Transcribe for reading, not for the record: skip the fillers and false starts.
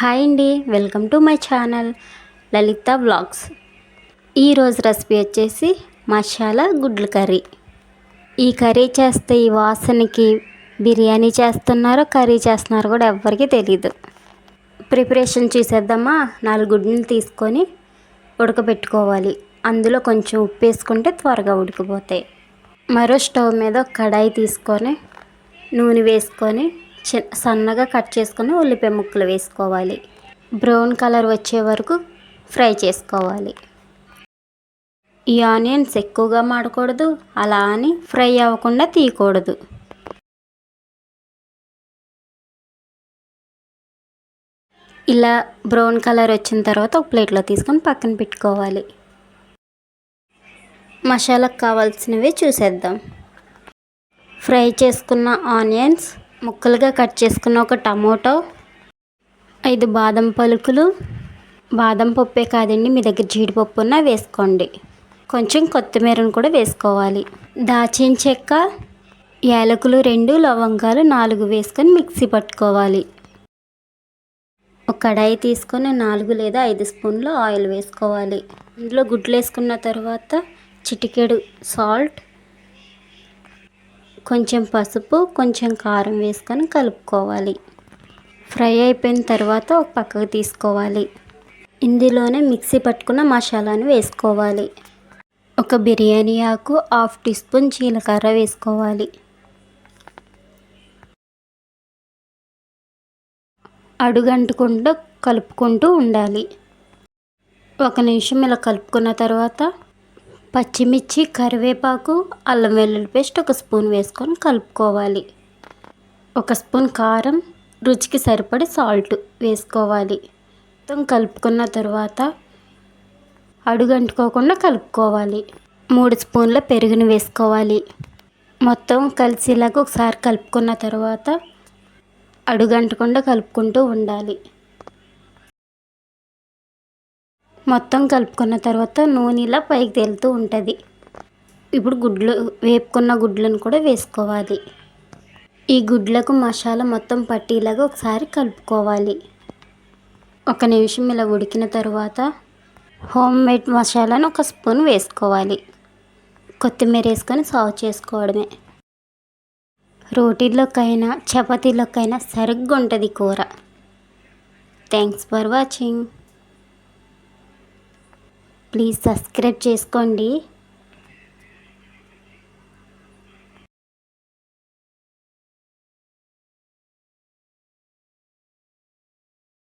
Hi అండి, welcome to my channel Lalitha vlogs. ఈరోజు recipe వచ్చేసి మసాలా గుడ్ల కర్రీ. ఈ కర్రీ చేస్తే ఈ వాసనకి బిర్యానీ చేస్తున్నారో కర్రీ చేస్తున్నారో కూడా ఎవ్వరికీ తెలీదు. ప్రిపరేషన్ చూసేద్దామా. 4 గుడ్లను తీసుకొని ఉడకబెట్టుకోవాలి. అందులో కొంచెం ఉప్పు వేసుకుంటే త్వరగా ఉడికిపోతాయి. మరో స్టవ్ మీద కడాయి తీసుకొని నూనె వేసుకొని సన్నగా కట్ చేసుకొని ఉల్లిపాయ ముక్కలు వేసుకోవాలి. బ్రౌన్ కలర్ వచ్చే వరకు ఫ్రై చేసుకోవాలి. ఈ ఆనియన్స్ ఎక్కువగా మాడకూడదు, అలా అని ఫ్రై అవ్వకుండా తీయకూడదు. ఇలా బ్రౌన్ కలర్ వచ్చిన తర్వాత ఒక ప్లేట్లో తీసుకొని పక్కన పెట్టుకోవాలి. మసాలాకు కావాల్సినవి చూసేద్దాం. ఫ్రై చేసుకున్న ఆనియన్స్, ముక్కలుగా కట్ చేసుకున్న ఒక టమోటో, 5 బాదం పలుకులు, బాదం పప్పే కాదండి, మీ దగ్గర జీడిపప్పు ఉన్నా వేసుకోండి. కొంచెం కొత్తిమీరను కూడా వేసుకోవాలి. దాల్చిన చెక్క, యాలకులు 2, లవంగాలు 4 వేసుకొని మిక్సీ పట్టుకోవాలి. ఒక కడాయి తీసుకొని 4 లేదా 5 స్పూన్లు ఆయిల్ వేసుకోవాలి. ఇందులో గుడ్లు వేసుకున్న తర్వాత చిటికెడు సాల్ట్, కొంచెం పసుపు, కొంచెం కారం వేసుకొని కలుపుకోవాలి. ఫ్రై అయిపోయిన తర్వాత ఒక పక్కకు తీసుకోవాలి. ఇందులోనే మిక్సీ పట్టుకున్న మసాలాను వేసుకోవాలి. ఒక బిర్యానీ ఆకు, 1/2 టీ స్పూన్ జీలకర్ర వేసుకోవాలి. అడుగంటకుండా కలుపుకుంటూ ఉండాలి. 1 నిమిషం ఇలా కలుపుకున్న తర్వాత పచ్చిమిర్చి, కరివేపాకు, అల్లం వెల్లుల్లి పేస్ట్ 1 స్పూన్ వేసుకొని కలుపుకోవాలి. 1 స్పూన్ కారం, రుచికి సరిపడి సాల్ట్ వేసుకోవాలి. మొత్తం కలుపుకున్న తర్వాత అడుగంటుకోకుండా కలుపుకోవాలి. 3 స్పూన్ల పెరుగును వేసుకోవాలి. మొత్తం కలిసేలాగా ఒకసారి కలుపుకున్న తర్వాత అడుగంటకుండా కలుపుకుంటూ ఉండాలి. మొత్తం కలుపుకున్న తర్వాత నూనె ఇలా పైకి తేలుతూ ఉంటుంది. ఇప్పుడు వేపుకున్న గుడ్లను కూడా వేసుకోవాలి. ఈ గుడ్లకు మసాలా మొత్తం పట్టేలాగా ఒకసారి కలుపుకోవాలి. 1 నిమిషం ఇలా ఉడికిన తర్వాత హోమ్ మేడ్ మసాలాను 1 స్పూన్ వేసుకోవాలి. కొత్తిమీర వేసుకొని సర్వ్ చేసుకోవడమే. రోటీల్లోకైనా చపాతీలోకైనా సరిగ్గా ఉంటుంది కూర. Thanks for watching. Please subscribe చేసుకోండి.